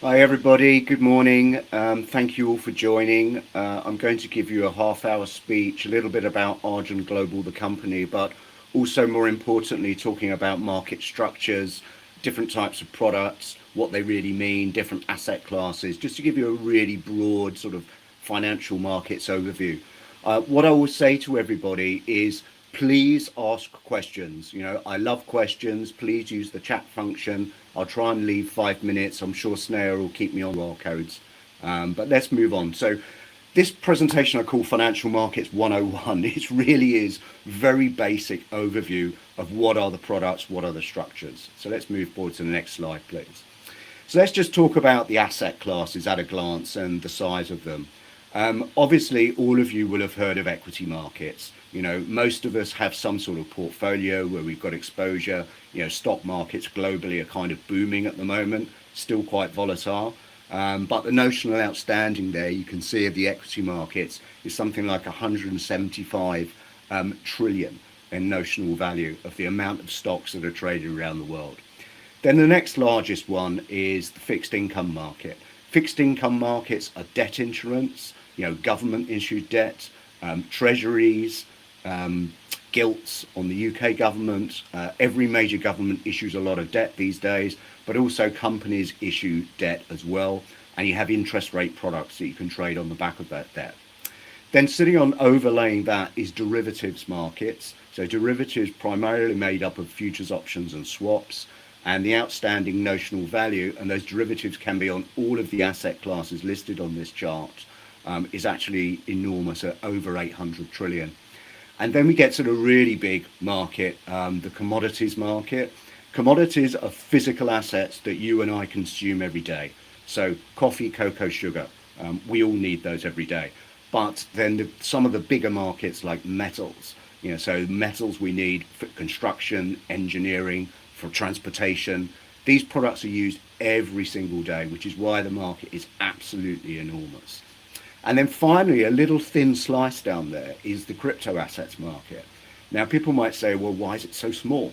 Hi everybody, good morning. Thank you all for joining. I'm going to give you a half-hour speech, a little bit about Arjun Global, the company, but also more importantly, talking about market structures, different types of products, what they really mean, different asset classes, just to give you a really broad sort of financial markets overview. What I will say to everybody is please ask questions. I love questions. Please use the chat function. I'll try and leave 5 minutes. I'm sure Snare will keep me on QR codes. But let's move on. So this presentation I call Financial Markets 101. It really is very basic overview of what are the products, what are the structures. So let's move forward to the next slide, please. So let's just talk about the asset classes at a glance and the size of them. Obviously, all of you will have heard of equity markets. Most of us have some sort of portfolio where we've got exposure. Stock markets globally are kind of booming at the moment, still quite volatile. But the notional outstanding there, you can see of the equity markets, is something like 175 trillion in notional value of the amount of stocks that are traded around the world. Then the next largest one is the fixed income market. Fixed income markets are debt instruments, government issued debt, treasuries, gilts on the UK government. Every major government issues a lot of debt these days, but also companies issue debt as well. And you have interest rate products that you can trade on the back of that debt. Then sitting on overlaying that is derivatives markets. So derivatives primarily made up of futures, options and swaps, and the outstanding notional value, and those derivatives can be on all of the asset classes listed on this chart, is actually enormous at over 800 trillion. And then we get to the really big market, the commodities market. Commodities are physical assets that you and I consume every day. So coffee, cocoa, sugar, we all need those every day. But then some of the bigger markets like metals, so metals we need for construction, engineering, for transportation. These products are used every single day, which is why the market is absolutely enormous. And then finally, a little thin slice down there is the crypto assets market. Now, people might say, well, why is it so small?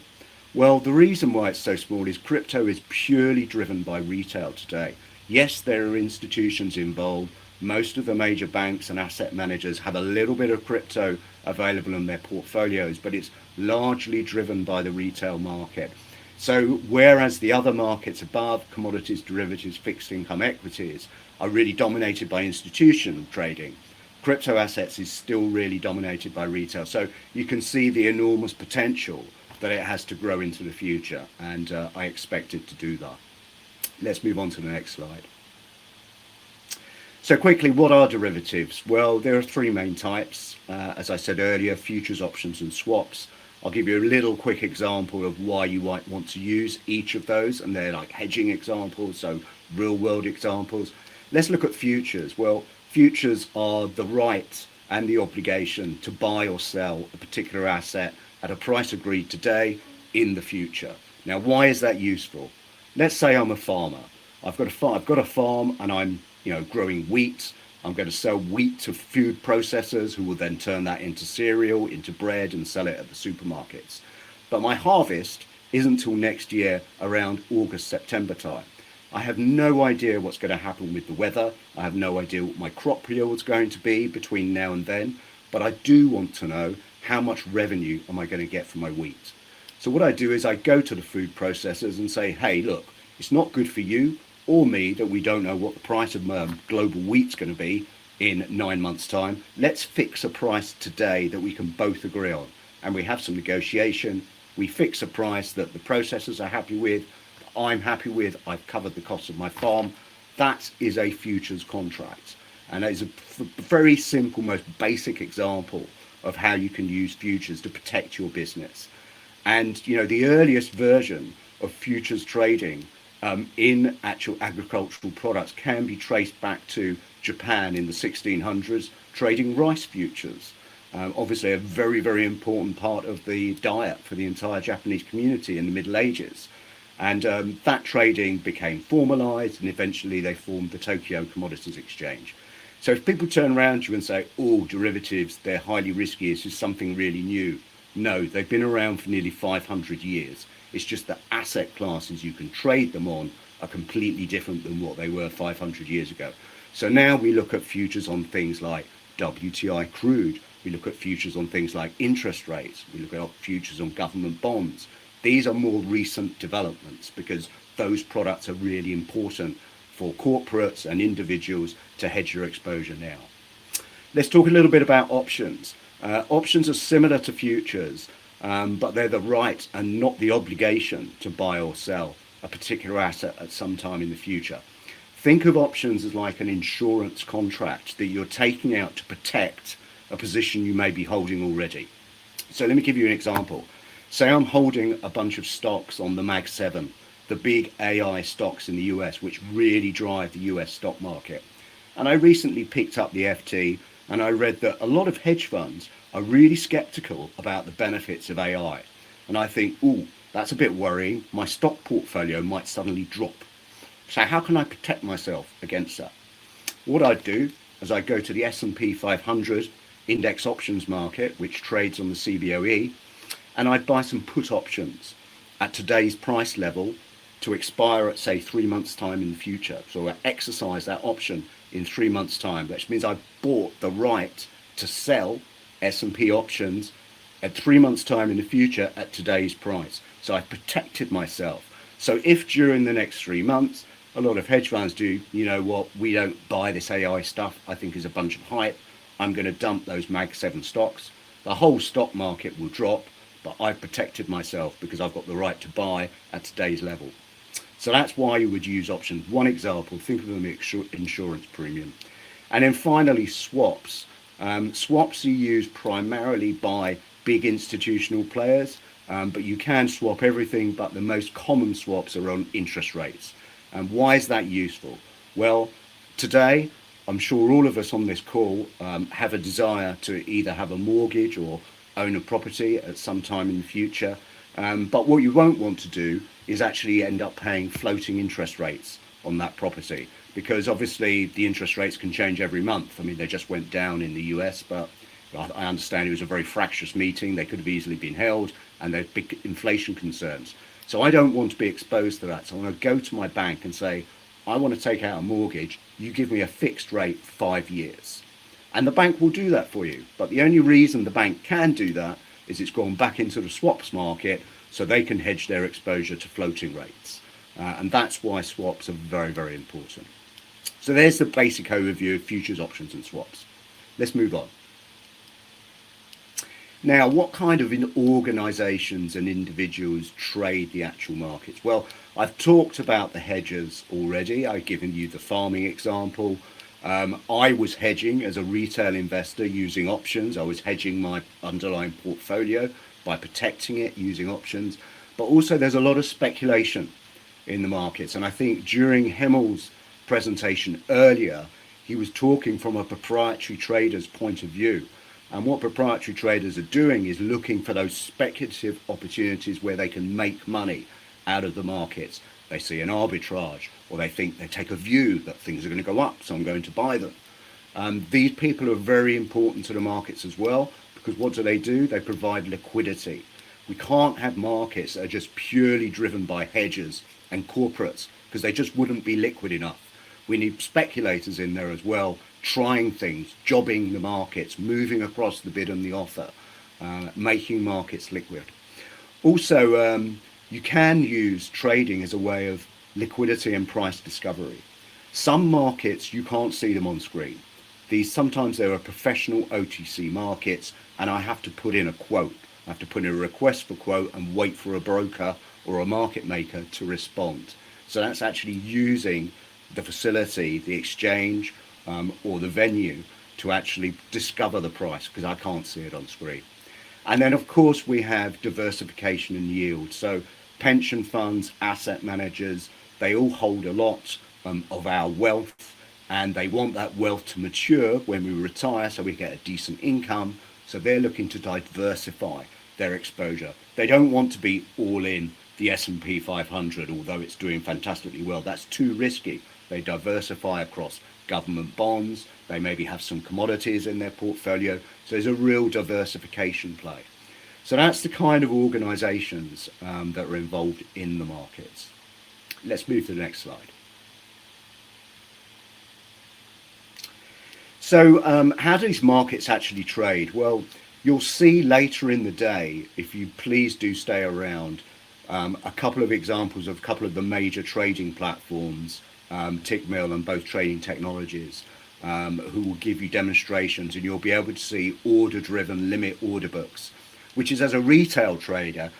Well, the reason why it's so small is crypto is purely driven by retail today. Yes, there are institutions involved. Most of the major banks and asset managers have a little bit of crypto available in their portfolios, but it's largely driven by the retail market. So whereas the other markets above, commodities, derivatives, fixed income, equities, are really dominated by institutional trading, crypto assets is still really dominated by retail. So you can see the enormous potential that it has to grow into the future, and I expect it to do that. Let's move on to the next slide. So quickly, what are derivatives? Well, there are three main types. As I said earlier, futures, options and swaps. I'll give you a little quick example of why you might want to use each of those, and they're like hedging examples, so real world examples. Let's look at futures. Well, futures are the right and the obligation to buy or sell a particular asset at a price agreed today in the future. Now, why is that useful? Let's say I'm a farmer. I've got a farm and I'm growing wheat. I'm going to sell wheat to food processors who will then turn that into cereal, into bread and sell it at the supermarkets. But my harvest isn't till next year around August, September time. I have no idea what's going to happen with the weather. I have no idea what my crop yield is going to be between now and then. But I do want to know how much revenue am I going to get from my wheat. So what I do is I go to the food processors and say, hey, look, it's not good for you or me that we don't know what the price of global wheat's going to be in 9 months' time. Let's fix a price today that we can both agree on. And we have some negotiation. We fix a price that the processors are happy with, I'm happy with, I've covered the cost of my farm. That is a futures contract. And that is a very simple, most basic example of how you can use futures to protect your business. And, the earliest version of futures trading in actual agricultural products can be traced back to Japan in the 1600s, trading rice futures. Obviously a very, very important part of the diet for the entire Japanese community in the Middle Ages. And that trading became formalized, and eventually they formed the Tokyo Commodities Exchange. So if people turn around to you and say, oh, derivatives, they're highly risky, it's just something really new. No, they've been around for nearly 500 years. It's just that asset classes you can trade them on are completely different than what they were 500 years ago. So now we look at futures on things like WTI crude, we look at futures on things like interest rates, we look at futures on government bonds. These are more recent developments because those products are really important for corporates and individuals to hedge your exposure now. Let's talk a little bit about options. Options are similar to futures, but they're the right and not the obligation to buy or sell a particular asset at some time in the future. Think of options as like an insurance contract that you're taking out to protect a position you may be holding already. So let me give you an example. Say I'm holding a bunch of stocks on the Mag 7, the big AI stocks in the US, which really drive the US stock market. And I recently picked up the FT and I read that a lot of hedge funds are really skeptical about the benefits of AI. And I think, ooh, that's a bit worrying. My stock portfolio might suddenly drop. So how can I protect myself against that? What I'd do is I'd go to the S&P 500 index options market, which trades on the CBOE, and I'd buy some put options at today's price level to expire at, say, 3 months' time in the future. So I exercise that option in 3 months' time, which means I bought the right to sell S&P options at 3 months' time in the future at today's price. So I protected myself. So if during the next 3 months, a lot of hedge funds do, you know what, we don't buy this AI stuff, I think is a bunch of hype, I'm going to dump those Mag 7 stocks, the whole stock market will drop, but I've protected myself because I've got the right to buy at today's level. So that's why you would use options. One example, think of them as insurance premium. And then finally, swaps. Swaps are used primarily by big institutional players, but you can swap everything, but the most common swaps are on interest rates. And why is that useful? Well, today, I'm sure all of us on this call have a desire to either have a mortgage or own a property at some time in the future. But what you won't want to do is actually end up paying floating interest rates on that property, because obviously the interest rates can change every month. I mean, they just went down in the US, but I understand it was a very fractious meeting. They could have easily been held, and there's big inflation concerns. So I don't want to be exposed to that. So I want to go to my bank and say, I want to take out a mortgage. You give me a fixed rate 5 years. And the bank will do that for you. But the only reason the bank can do that is it's gone back into the swaps market so they can hedge their exposure to floating rates. And that's why swaps are very, very important. So there's the basic overview of futures, options and swaps. Let's move on. Now, what kind of organizations and individuals trade the actual markets? Well, I've talked about the hedgers already. I've given you the farming example. I was hedging as a retail investor using options. I was hedging my underlying portfolio by protecting it using options. But also there's a lot of speculation in the markets. And I think during Hemmel's presentation earlier, he was talking from a proprietary trader's point of view. And what proprietary traders are doing is looking for those speculative opportunities where they can make money out of the markets. They see an arbitrage, or they take a view that things are going to go up, so I'm going to buy them. These people are very important to the markets as well, because what do? They provide liquidity. We can't have markets that are just purely driven by hedgers and corporates, because they just wouldn't be liquid enough. We need speculators in there as well, trying things, jobbing the markets, moving across the bid and the offer, making markets liquid. Also, you can use trading as a way of liquidity and price discovery. Some markets, you can't see them on screen. Sometimes there are professional OTC markets, and I have to put in a quote. I have to put in a request for quote and wait for a broker or a market maker to respond. So that's actually using the facility, the exchange, or the venue to actually discover the price, because I can't see it on screen. And then of course we have diversification and yield. So pension funds, asset managers, they all hold a lot of our wealth, and they want that wealth to mature when we retire so we get a decent income. So they're looking to diversify their exposure. They don't want to be all in the S&P 500, although it's doing fantastically well. That's too risky. They diversify across government bonds. They maybe have some commodities in their portfolio. So there's a real diversification play. So that's the kind of organizations that are involved in the markets. Let's move to the next slide. So how do these markets actually trade? Well, you'll see later in the day, if you please do stay around, a couple of examples of a couple of the major trading platforms, Tickmill and Both Trading Technologies, who will give you demonstrations, and you'll be able to see order-driven limit order books, which is, as a retail trader,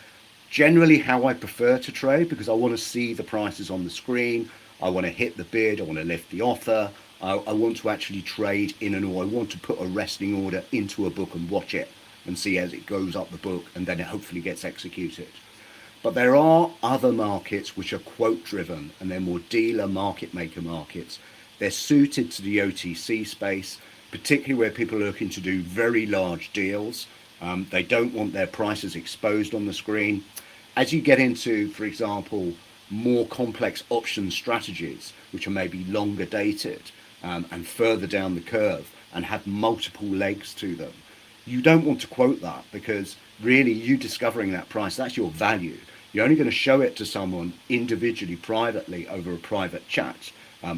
generally how I prefer to trade, because I want to see the prices on the screen. I want to hit the bid. I want to lift the offer. I want to actually trade in and I want to put a resting order into a book and watch it and see as it goes up the book, and then it hopefully gets executed. But there are other markets which are quote driven, and they're more dealer market maker markets. They're suited to the OTC space, particularly where people are looking to do very large deals. They don't want their prices exposed on the screen. As you get into, for example, more complex option strategies, which are maybe longer dated and further down the curve and have multiple legs to them, you don't want to quote that, because really you discovering that price, that's your value. You're only going to show it to someone individually, privately, over a private chat,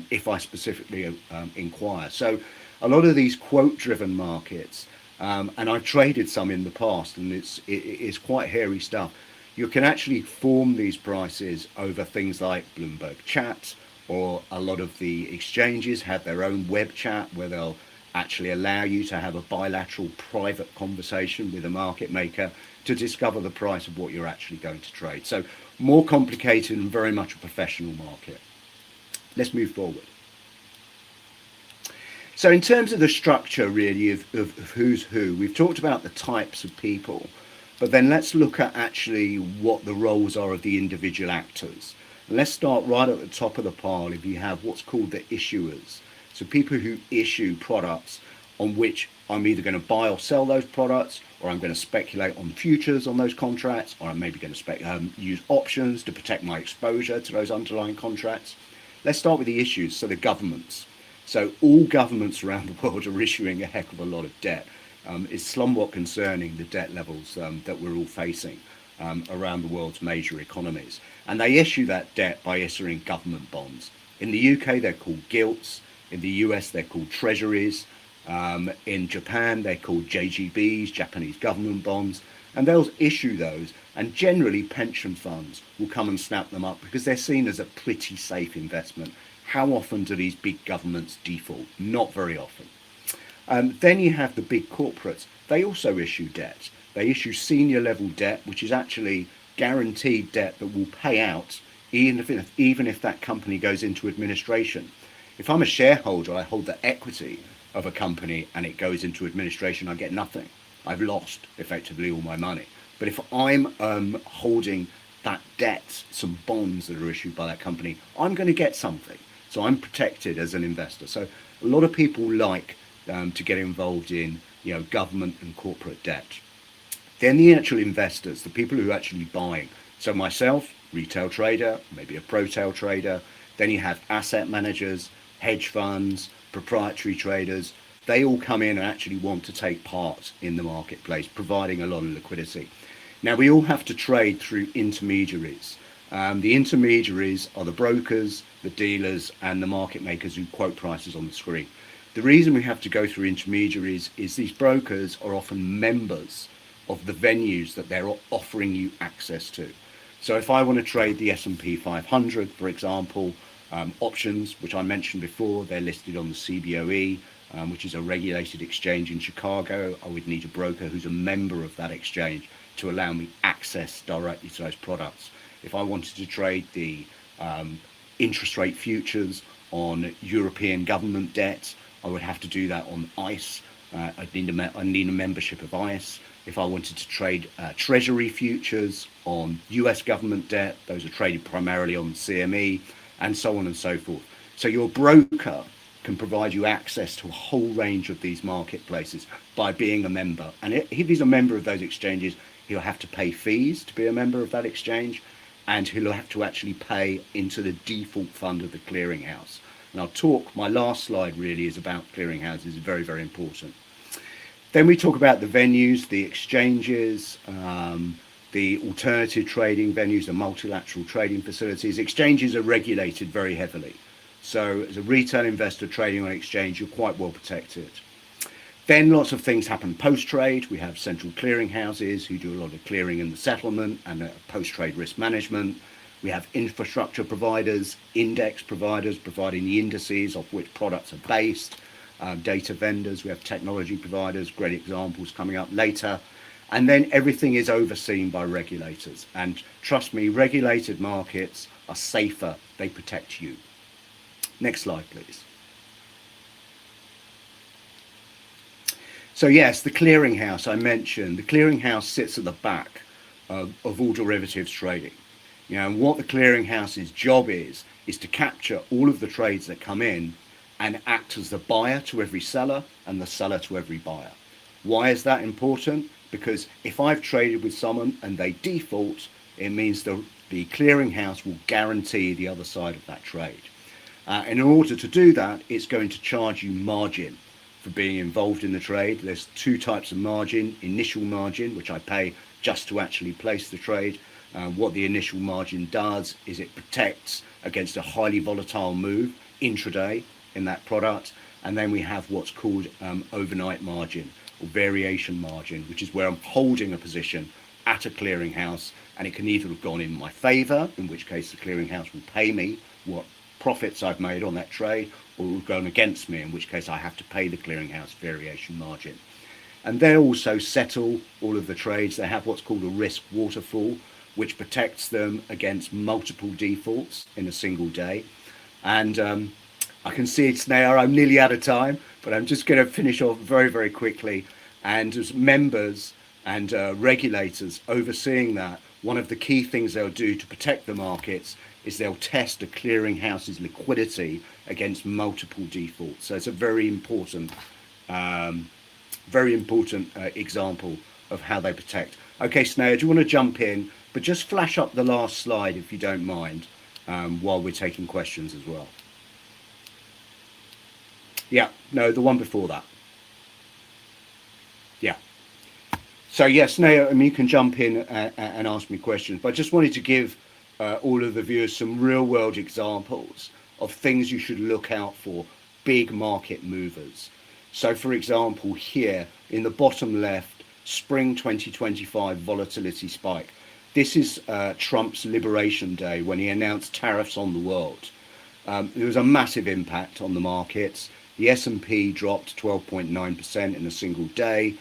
if I specifically inquire. So a lot of these quote driven markets, and I've traded some in the past, and it's quite hairy stuff. You can actually form these prices over things like Bloomberg Chat, or a lot of the exchanges have their own web chat where they'll actually allow you to have a bilateral private conversation with a market maker to discover the price of what you're actually going to trade. So more complicated and very much a professional market. Let's move forward. So in terms of the structure really of who's who, we've talked about the types of people, but then let's look at actually what the roles are of the individual actors. Let's start right at the top of the pile. If you have what's called the issuers, so people who issue products on which I'm either going to buy or sell those products, or I'm going to speculate on futures on those contracts, or I'm maybe going to use options to protect my exposure to those underlying contracts. Let's start with the issues, so the governments. So all governments around the world are issuing a heck of a lot of debt. It's somewhat concerning, the debt levels that we're all facing around the world's major economies. And they issue that debt by issuing government bonds. In the UK, they're called gilts. In the US, they're called treasuries. In Japan, they're called JGBs, Japanese government bonds. And they'll issue those. And generally, pension funds will come and snap them up because they're seen as a pretty safe investment. How often do these big governments default? Not very often. Then you have the big corporates. They also issue debt. They issue senior level debt, which is actually guaranteed debt that will pay out even if that company goes into administration. If I'm a shareholder, I hold the equity of a company and it goes into administration, I get nothing. I've lost effectively all my money. But if I'm holding that debt, some bonds that are issued by that company, I'm going to get something. So I'm protected as an investor. So a lot of people like to get involved in government and corporate debt. Then the actual investors, the people who are actually buying. So myself, retail trader, maybe a pro-tail trader. Then you have asset managers, hedge funds, proprietary traders. They all come in and actually want to take part in the marketplace, providing a lot of liquidity. Now, we all have to trade through intermediaries. The intermediaries are the brokers, the dealers, and the market makers who quote prices on the screen. The reason we have to go through intermediaries is these brokers are often members of the venues that they're offering you access to. So if I want to trade the S&P 500, for example, options, which I mentioned before, they're listed on the CBOE, which is a regulated exchange in Chicago. I would need a broker who's a member of that exchange to allow me access directly to those products. If I wanted to trade the interest rate futures on European government debt, I would have to do that on ICE. I'd need a membership of ICE. If I wanted to trade treasury futures on US government debt, those are traded primarily on CME, and so on and so forth. So your broker can provide you access to a whole range of these marketplaces by being a member. And if he's a member of those exchanges, he'll have to pay fees to be a member of that exchange, and he'll have to actually pay into the default fund of the clearinghouse. And I'll talk, my last slide really is about clearinghouses, very, very important. Then we talk about the venues, the exchanges, the alternative trading venues, the multilateral trading facilities. Exchanges are regulated very heavily. So as a retail investor trading on exchange, you're quite well protected. Then lots of things happen post-trade. We have central clearinghouses who do a lot of clearing and the settlement and post-trade risk management. We have infrastructure providers, index providers providing the indices of which products are based, data vendors. We have technology providers, great examples coming up later. And then everything is overseen by regulators. And trust me, regulated markets are safer. They protect you. Next slide, please. So yes, the clearinghouse I mentioned, the clearinghouse sits at the back of all derivatives trading. And what the clearinghouse's job is to capture all of the trades that come in and act as the buyer to every seller and the seller to every buyer. Why is that important? Because if I've traded with someone and they default, it means the clearinghouse will guarantee the other side of that trade. In order to do that, it's going to charge you margin for being involved in the trade. There's two types of margin: initial margin, which I pay just to actually place the trade. What the initial margin does is it protects against a highly volatile move intraday in that product. And then we have what's called overnight margin or variation margin, which is where I'm holding a position at a clearinghouse, and it can either have gone in my favor, in which case the clearinghouse will pay me what profits I've made on that trade, or it will go against me, in which case I have to pay the clearinghouse variation margin. And they also settle all of the trades. They have what's called a risk waterfall, which protects them against multiple defaults in a single day. And I can see it's now, I'm nearly out of time, but I'm just going to finish off very, very quickly. And as members and regulators overseeing that, one of the key things they'll do to protect the markets is they'll test a clearinghouse's liquidity against multiple defaults. So it's a very important example of how they protect. Okay, Sneha, do you want to jump in? But just flash up the last slide if you don't mind, while we're taking questions as well. Yeah, no, the one before that. Yeah. So yes, Sneha, I mean, you can jump in and ask me questions, but I just wanted to give all of the viewers some real world examples of things you should look out for, big market movers. So for example, here in the bottom left, spring 2025 volatility spike. This is Trump's Liberation Day when he announced tariffs on the world. There was a massive impact on the markets. The S&P dropped 12.9% in a single day.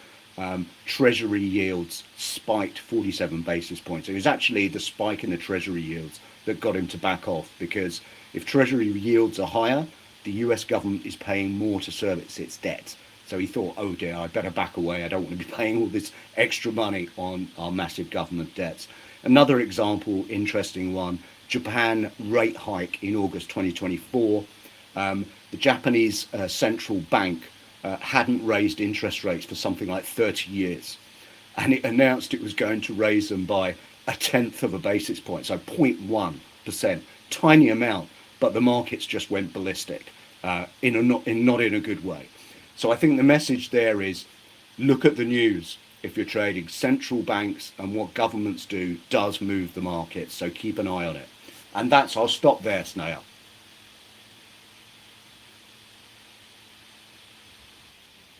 Treasury yields spiked 47 basis points. It was actually the spike in the treasury yields that got him to back off, because if treasury yields are higher, the US government is paying more to service its debt. So he thought, oh dear, I better back away. I don't want to be paying all this extra money on our massive government debts. Another example, interesting one, Japan rate hike in August 2024. The Japanese central bank hadn't raised interest rates for something like 30 years. And it announced it was going to raise them by 1/10 of a basis point, so 0.1%, tiny amount, but the markets just went ballistic, not in a good way. So I think the message there is, look at the news. If you're trading, central banks and what governments do does move the market, so keep an eye on it. And I'll stop there, Sneha.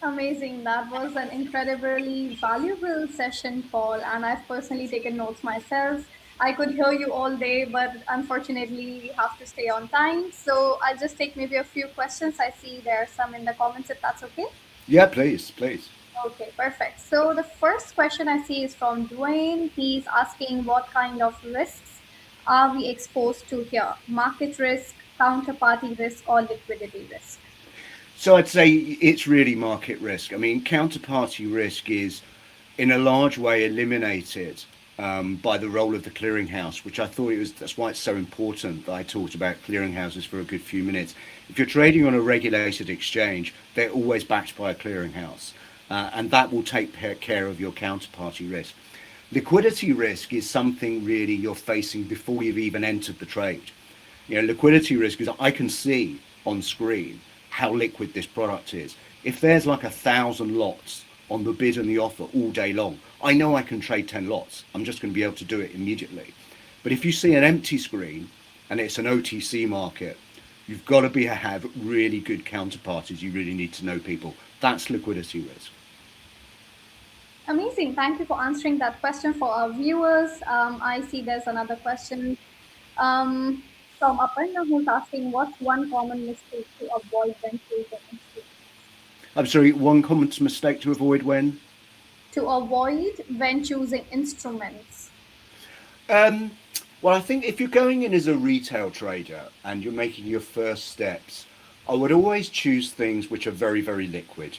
Amazing. That was an incredibly valuable session, Paul, and I've personally taken notes myself. I could hear you all day, but unfortunately, we have to stay on time. So I'll just take maybe a few questions. I see there are some in the comments, if that's okay. Yeah, please, please. Okay, perfect. So the first question I see is from Dwayne. He's asking what kind of risks are we exposed to here? Market risk, counterparty risk, or liquidity risk? So I'd say it's really market risk. I mean, counterparty risk is in a large way eliminated by the role of the clearinghouse, which I thought that's why it's so important that I talked about clearinghouses for a good few minutes. If you're trading on a regulated exchange, they're always backed by a clearinghouse, and that will take care of your counterparty risk. Liquidity risk is something really you're facing before you've even entered the trade. Liquidity risk is I can see on screen how liquid this product is. If there's like 1,000 lots on the bid and the offer all day long. I know I can trade 10 lots. I'm just going to be able to do it immediately. But if you see an empty screen and it's an OTC market, you've got to have really good counterparties. You really need to know people. That's liquidity risk. Amazing. Thank you for answering that question for our viewers. I see there's another question um, from Aparna who's asking, what's one common mistake to avoid when choosing instruments? I'm sorry, one common mistake to avoid when? To avoid when choosing instruments. Um, well, I think if you're going in as a retail trader and you're making your first steps, I would always choose things which are very, very liquid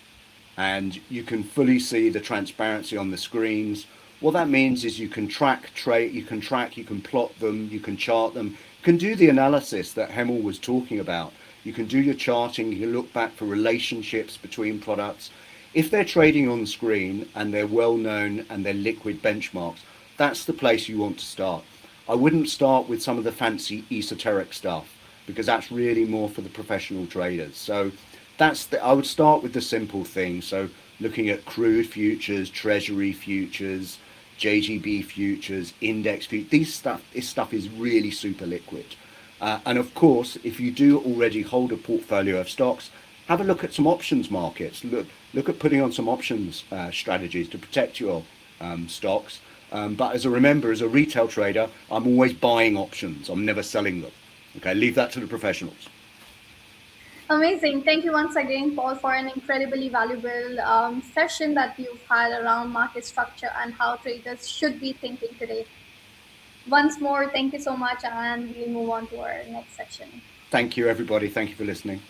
and you can fully see the transparency on the screens. What that means is you can you can plot them, you can chart them, you can do the analysis that Hemel was talking about. You can do your charting, you can look back for relationships between products. If they're trading on the screen and they're well known and they're liquid benchmarks, that's the place you want to start. I wouldn't start with some of the fancy esoteric stuff because that's really more for the professional traders. So I would start with the simple things. So looking at crude futures, treasury futures, JGB futures, index futures. This stuff is really super liquid. And of course, if you do already hold a portfolio of stocks, have a look at some options markets. Look at putting on some options strategies to protect your stocks. But as a retail trader, I'm always buying options. I'm never selling them. Okay, leave that to the professionals. Amazing. Thank you once again, Paul, for an incredibly valuable session that you've had around market structure and how traders should be thinking today. Once more, thank you so much, and we'll move on to our next section. Thank you, everybody. Thank you for listening.